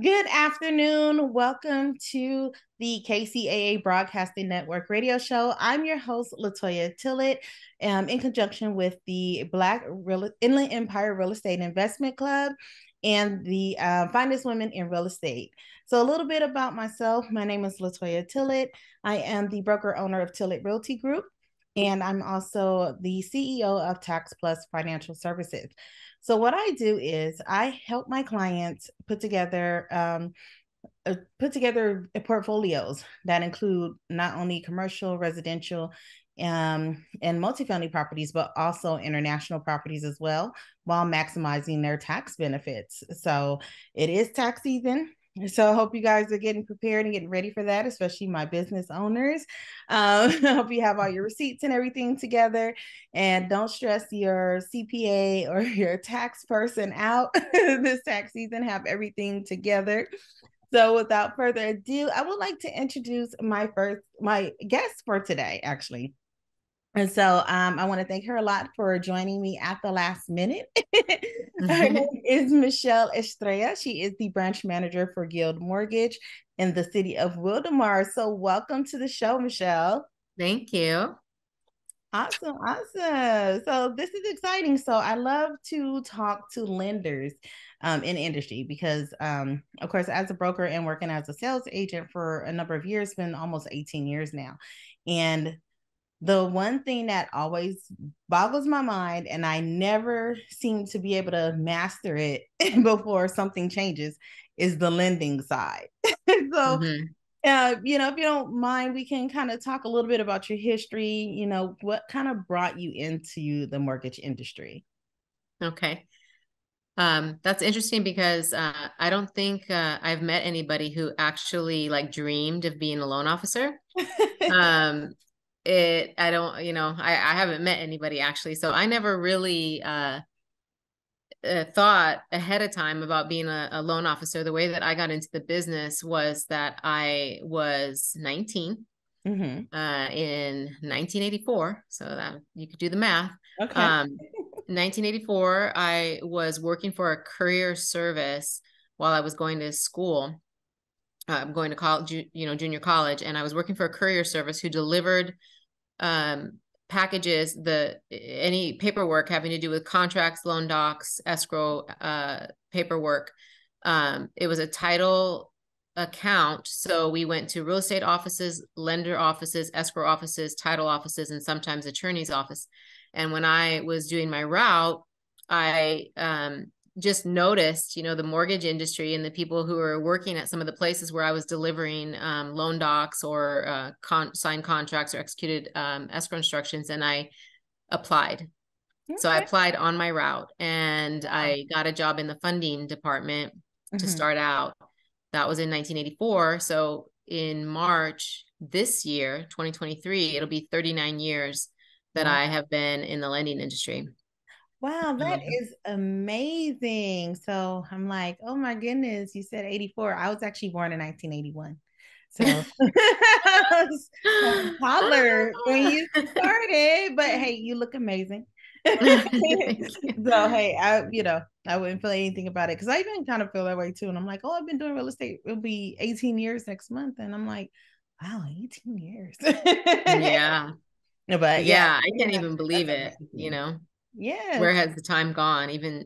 Good afternoon. Welcome to the KCAA Broadcasting Network radio show. I'm your host, Toya, Tillett, in conjunction with the Inland Empire Real Estate Investment Club and the Finest Women in Real Estate. So a little bit about myself. My name is Toya Tillett. I am the broker owner of Tillett Realty Group, and I'm also the CEO of Tax Plus Financial Services. So what I do is I help my clients put together portfolios that include not only commercial, residential, and multifamily properties, but also international properties as well, while maximizing their tax benefits. So it is tax season. So I hope you guys are getting prepared and getting ready for that, especially my business owners. I hope you have all your receipts and everything together, and don't stress your CPA or your tax person out this tax season. Have everything together. So without further ado, I would like to introduce my guest for today, actually. And so I want to thank her a lot for joining me at the last minute. Her name is Michelle Estrella. She is the branch manager for Guild Mortgage in the city of Wildomar. So welcome to the show, Michelle. Thank you. Awesome, awesome. So this is exciting. So I love to talk to lenders in the industry because, of course, as a broker and working as a sales agent for a number of years, been almost 18 years now. And the one thing that always boggles my mind, and I never seem to be able to master it before something changes, is the lending side. So if you don't mind, we can kind of talk a little bit about your history. What kind of brought you into the mortgage industry? Okay. That's interesting because I don't think I've met anybody who actually dreamed of being a loan officer. Um, I don't, I haven't met anybody actually. So I never really thought ahead of time about being a loan officer. The way that I got into the business was that I was 19 in 1984. So that you could do the math. Okay. 1984, I was working for a courier service while I was going to school. I'm going to college, junior college, and I was working for a courier service who delivered packages, any paperwork having to do with contracts, loan docs, escrow paperwork. It was a title account. So we went to real estate offices, lender offices, escrow offices, title offices, and sometimes attorney's office. And when I was doing my route, I just noticed, the mortgage industry and the people who were working at some of the places where I was delivering loan docs or signed contracts or executed escrow instructions, and I applied. Okay. So I applied on my route, and I got a job in the funding department to start out. That was in 1984. So in March this year, 2023, it'll be 39 years that I have been in the lending industry. Wow, that is amazing. So I'm like, oh my goodness, you said 84. I was actually born in 1981. So I was a toddler when you started, but hey, you look amazing. So hey, I wouldn't feel anything about it because I even kind of feel that way too. And I'm like, oh, I've been doing real estate. It'll be 18 years next month. And I'm like, wow, 18 years. Yeah. But yeah, I can't even believe it, Yeah. Where has the time gone? Even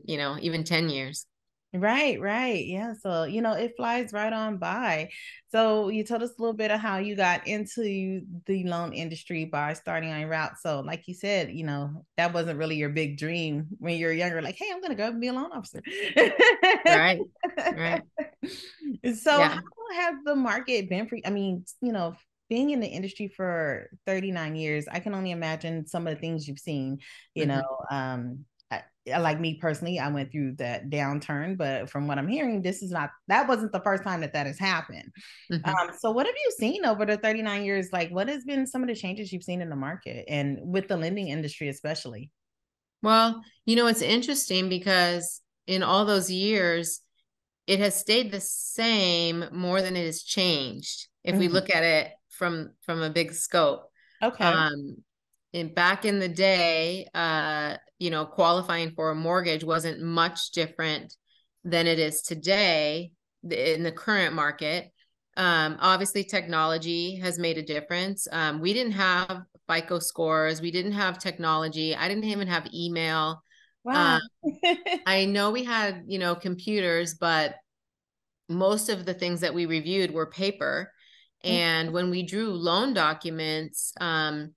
10 years. Right. Yeah. So, it flies right on by. So you told us a little bit of how you got into the loan industry by starting on your route. So like you said, that wasn't really your big dream when you were younger, like, hey, I'm going to go and be a loan officer. Right. So how has the market been for you? I mean, being in the industry for 39 years, I can only imagine some of the things you've seen, like me personally, I went through that downturn, but from what I'm hearing, that wasn't the first time that has happened. So what have you seen over the 39 years? Like, what has been some of the changes you've seen in the market and with the lending industry, especially? Well, it's interesting because in all those years, it has stayed the same more than it has changed. If we look at it from a big scope. Okay. And back in the day, qualifying for a mortgage wasn't much different than it is today. in the current market. Obviously, technology has made a difference. We didn't have FICO scores. We didn't have technology. I didn't even have email. Wow. Um, I know we had, computers, but most of the things that we reviewed were paper. And when we drew loan documents, there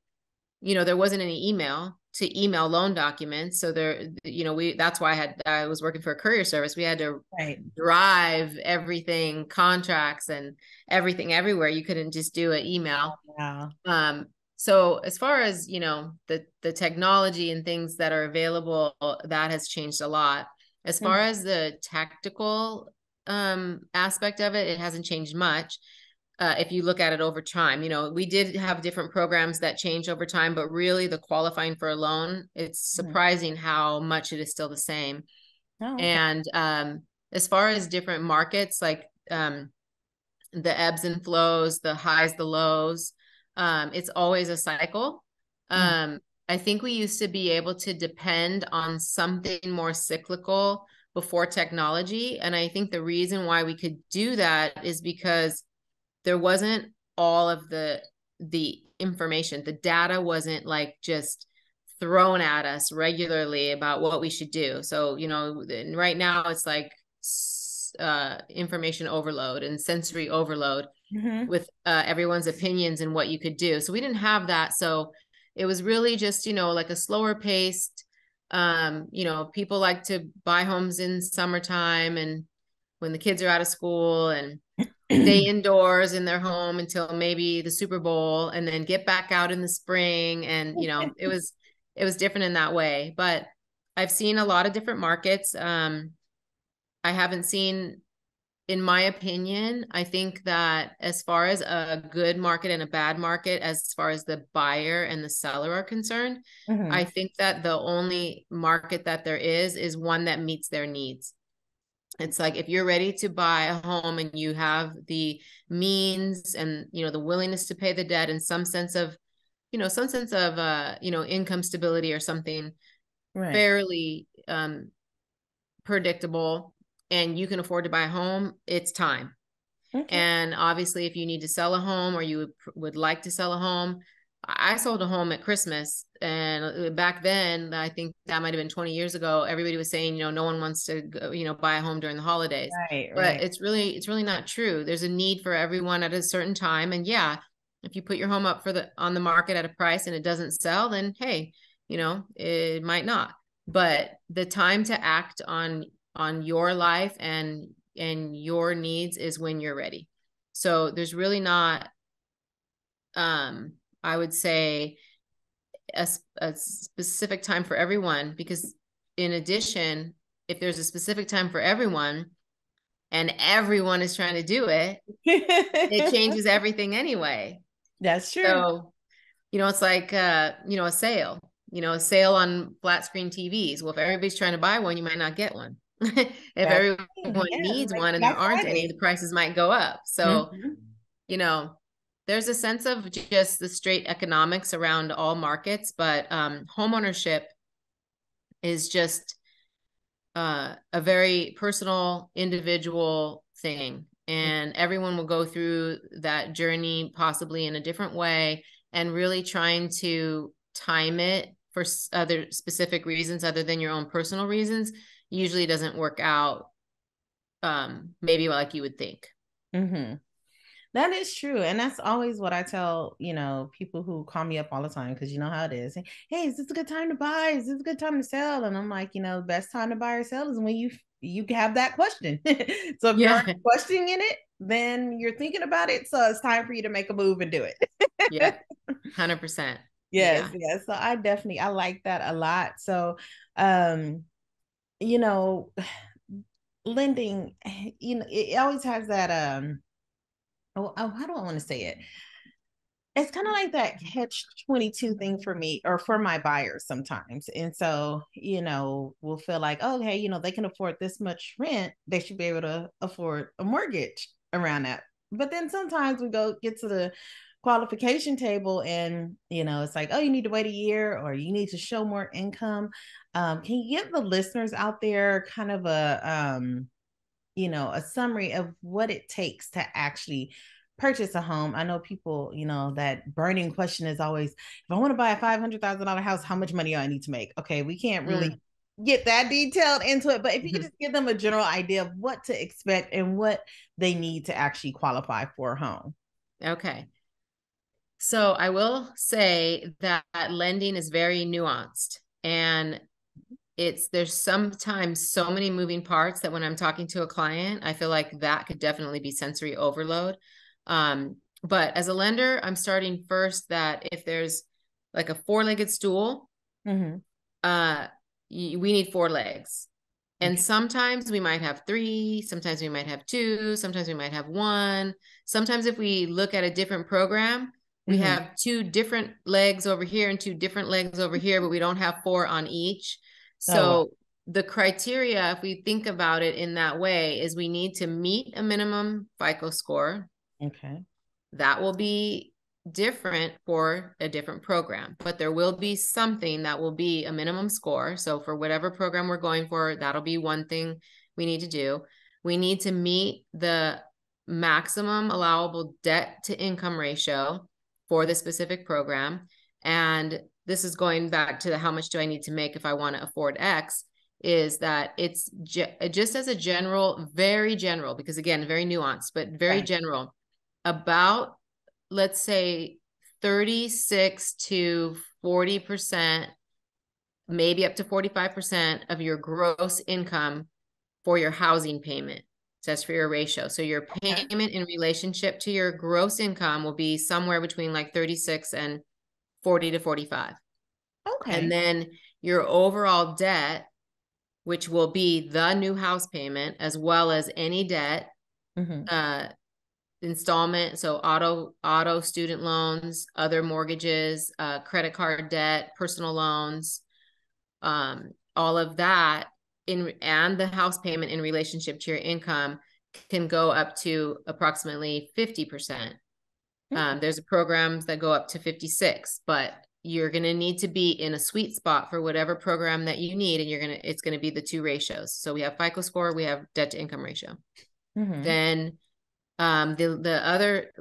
wasn't any email to email loan documents. So that's why I was working for a courier service. We had to Right. drive everything, contracts and everything everywhere. You couldn't just do an email. Wow. So as far as, the technology and things that are available, that has changed a lot. As far as the tactical aspect of it, it hasn't changed much. If you look at it over time, we did have different programs that change over time, but really the qualifying for a loan, it's surprising how much it is still the same. Oh, okay. And as far as different markets, like the ebbs and flows, the highs, the lows, it's always a cycle. I think we used to be able to depend on something more cyclical before technology. And I think the reason why we could do that is because there wasn't all of the information. The data wasn't like just thrown at us regularly about what we should do. So, right now it's like information overload and sensory overload with everyone's opinions and what you could do. So we didn't have that. So it was really just, like a slower paced, people like to buy homes in summertime and when the kids are out of school and stay indoors in their home until maybe the Super Bowl and then get back out in the spring. And, it was different in that way, but I've seen a lot of different markets. I haven't seen, in my opinion, I think that as far as a good market and a bad market, as far as the buyer and the seller are concerned, I think that the only market that there is one that meets their needs. It's like if you're ready to buy a home and you have the means and the willingness to pay the debt and some sense of income stability or something Right. fairly predictable, and you can afford to buy a home, it's time. Okay. And obviously, if you need to sell a home or you would like to sell a home, I sold a home at Christmas. And back then, I think that might have been 20 years ago, everybody was saying, no one wants to go, buy a home during the holidays. Right. But Right. it's really not true. There's a need for everyone at a certain time. And yeah, if you put your home up on the market at a price and it doesn't sell, then hey, it might not. But the time to act on your life and your needs is when you're ready. So there's really not, I would say, a specific time for everyone, because in addition, if there's a specific time for everyone and everyone is trying to do it, it changes everything anyway. That's true. So, it's like, a sale on flat screen TVs. Well, if everybody's trying to buy one, you might not get one. If That's everyone yeah, needs like one and there Black aren't any, Friday. the prices might go up. So, you know, there's a sense of just the straight economics around all markets, but home ownership is just a very personal, individual thing. And everyone will go through that journey possibly in a different way, and really trying to time it for other specific reasons other than your own personal reasons usually doesn't work out maybe like you would think. Mm-hmm. That is true. And that's always what I tell, people who call me up all the time because you know how it is. Hey, is this a good time to buy? Is this a good time to sell? And I'm like, the best time to buy or sell is when you have that question. So if you're Yeah. already questioning it, then you're thinking about it. So it's time for you to make a move and do it. Yeah. 100%. Yes, Yeah. yes. So I like that a lot. So um, you know, lending, it always has that how do I want to say it? It's kind of like that catch 22 thing for me or for my buyers sometimes. And so, we'll feel like, oh, hey, they can afford this much rent. They should be able to afford a mortgage around that. But then sometimes we get to the qualification table and, it's like, oh, you need to wait a year or you need to show more income. Can you give the listeners out there kind of a summary of what it takes to actually purchase a home. I know people, that burning question is always, if I want to buy a $500,000 house, how much money do I need to make? Okay, we can't really get that detailed into it, but if you could just give them a general idea of what to expect and what they need to actually qualify for a home. Okay. So I will say that lending is very nuanced, and there's sometimes so many moving parts that when I'm talking to a client, I feel like that could definitely be sensory overload. But as a lender, I'm starting first that if there's like a four-legged stool, we need four legs. And sometimes we might have three, sometimes we might have two, sometimes we might have one. Sometimes if we look at a different program, we have two different legs over here and two different legs over here, but we don't have four on each. So the criteria, if we think about it in that way, is we need to meet a minimum FICO score. Okay. That will be different for a different program, but there will be something that will be a minimum score. So for whatever program we're going for, that'll be one thing we need to do. We need to meet the maximum allowable debt to income ratio for the specific program. And this is going back to the how much do I need to make if I want to afford X, is that it's just as a general, very general, because again, very nuanced, but very general, about, let's say 36 to 40%, maybe up to 45% of your gross income for your housing payment. So that's for your ratio. So your payment in relationship to your gross income will be somewhere between like 36 and 40 to 45. Okay. And then your overall debt, which will be the new house payment, as well as any debt, installment, so auto student loans, other mortgages, credit card debt, personal loans, all of that and the house payment in relationship to your income can go up to approximately 50%. There's programs that go up to 56, but you're going to need to be in a sweet spot for whatever program that you need, and it's going to be the two ratios. So we have FICO score, we have debt to income ratio. Then the other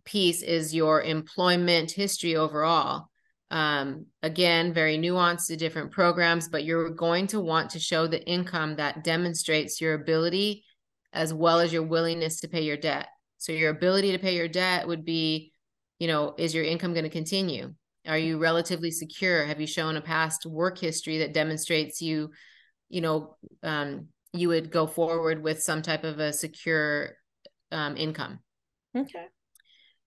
piece is your employment history overall. Again, very nuanced to different programs, but you're going to want to show the income that demonstrates your ability as well as your willingness to pay your debt. So your ability to pay your debt would be, is your income going to continue? Are you relatively secure? Have you shown a past work history that demonstrates you would go forward with some type of a secure income? Okay.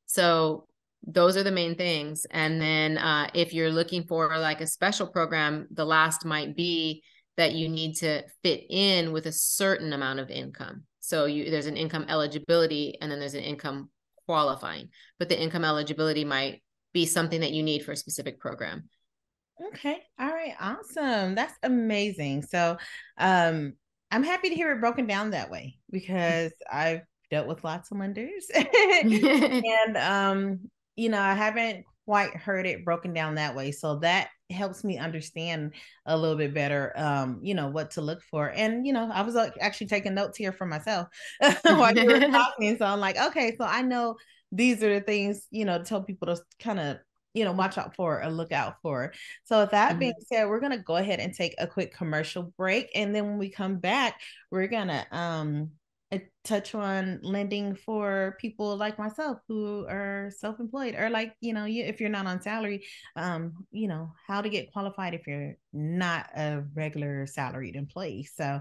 So those are the main things. And then if you're looking for like a special program, the last might be that you need to fit in with a certain amount of income. So there's an income eligibility and then there's an income qualifying, but the income eligibility might be something that you need for a specific program. Okay. All right. Awesome. That's amazing. So I'm happy to hear it broken down that way because I've dealt with lots of lenders and I haven't quite heard it broken down that way. So that helps me understand a little bit better what to look for. And I was actually taking notes here for myself while you were talking. So I'm like, okay, so I know these are the things, to tell people to kind of watch out for or look out for. So with that being said, we're going to go ahead and take a quick commercial break. And then when we come back, we're going to touch on lending for people like myself who are self-employed or like, if you're not on salary, how to get qualified if you're not a regular salaried employee. So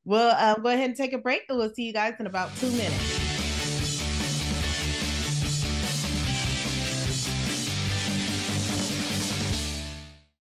we'll go ahead and take a break and we'll see you guys in about 2 minutes.